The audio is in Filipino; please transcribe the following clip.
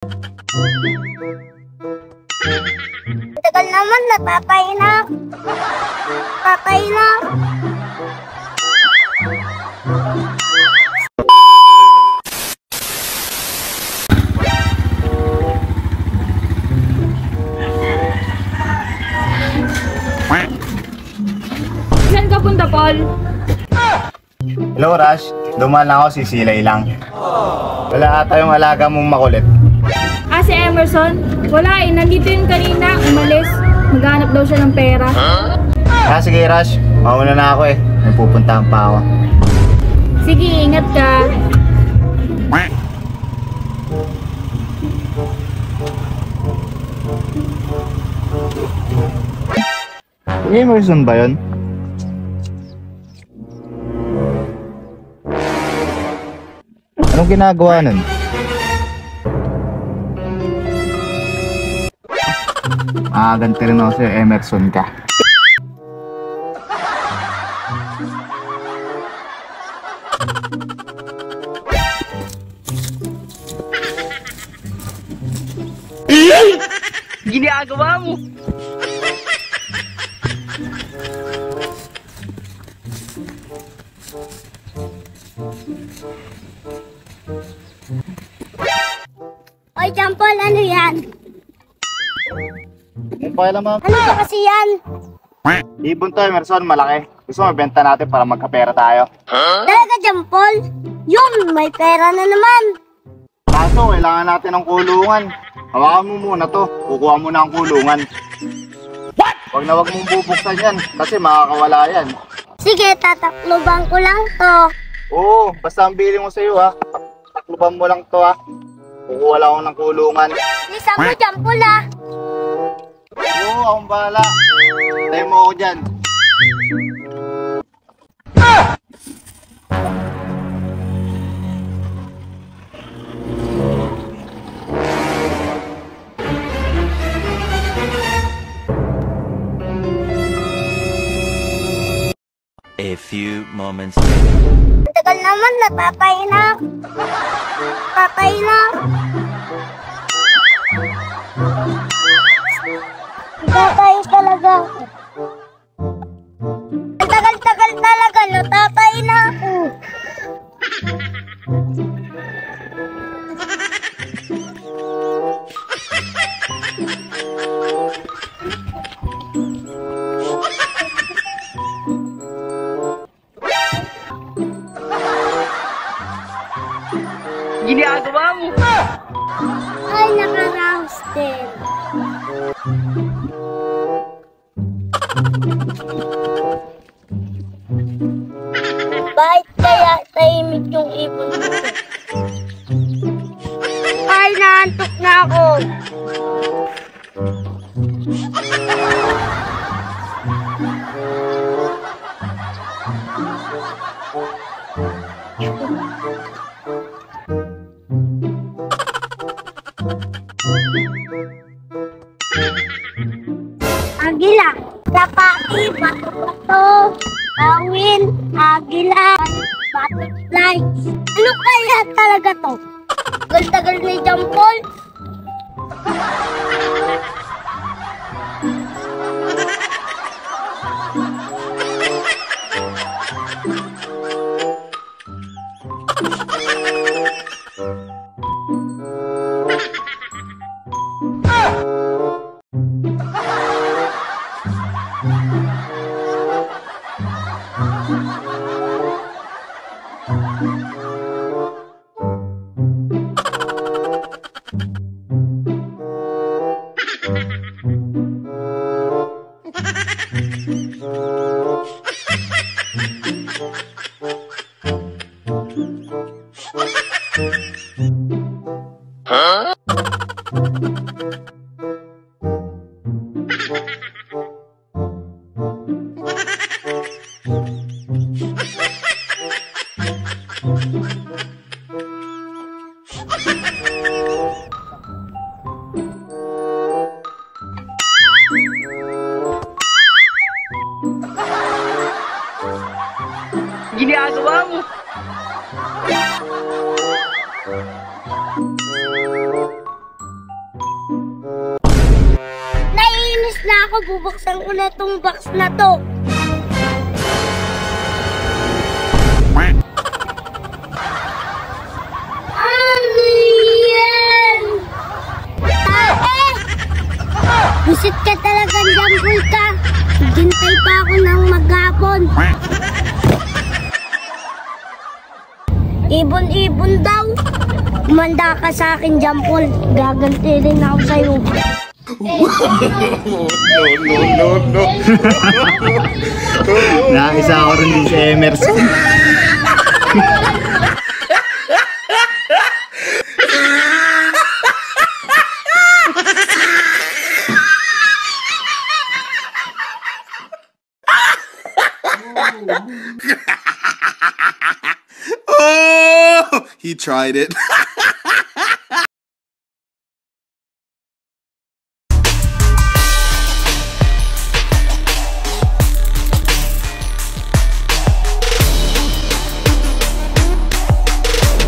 Tagal naman, natatay na. Tatay na. Saan ka punta, Paul? Hello, Rush. Dumaan lang ako, sisilay lang. Wala ata yung alaga mong makulit. Ah, si Emerson? Wala eh, nandito yun kanina, umalis. Maghanap daw siya ng pera. Sige, Rush. Mauna na ako eh. May pupuntahan pa ako. Sige, ingat ka. Emerson ba yun? Anong ginagawa nun? Ganti rin ako sa'yo, Emerson ka. Ginagawa mo. Oy, Jampol, ano yan? Yung pala, ma'am. Ano ba kasi yan? Ibon to, Emerson. Malaki. Gusto mo benta natin para magkapera tayo. Talaga, Jampol? Yun, may pera na naman. Kaso, kailangan natin ng kulungan. Hawakan mo muna to. Kukuha mo na ang kulungan. Wag na wag mong bubuksan yan kasi makakawala yan. Sige, tatakluban ko lang to. Oo, basta ang bili mo sa'yo ha. Takluban mo lang to ha. Kukuha lang ako ng kulungan. Lisa mo, Jampol, ah. Oo, akong bahala. Tayo mo ako dyan. A few moments later. Ang tagal naman, natatay na. Tatay na. Tatay talaga. Ang tagal-tagal talaga, natatay na ako. Ginagawa mo. Ay, nakaraos din. Bakit kaya tahimik yung ibon ko? Ay, naantok na ako. Agila, lapati, bato-bato, awin, agila, butterfly. Ano kaya talaga to? Tagal-tagal ni Jampol. Ginagawa mo. ako, bubuksan ko na tong box na to. Ano yan? Tae! Busit ka talagang jambul ka. Gintay pa ako ng maghapon. Ibon-ibon daw. Umanda ka sa akin, Jampol. Gaganti rin ako sa'yo. No. Nakisa ako rin din si Emerson. Oh, he tried it.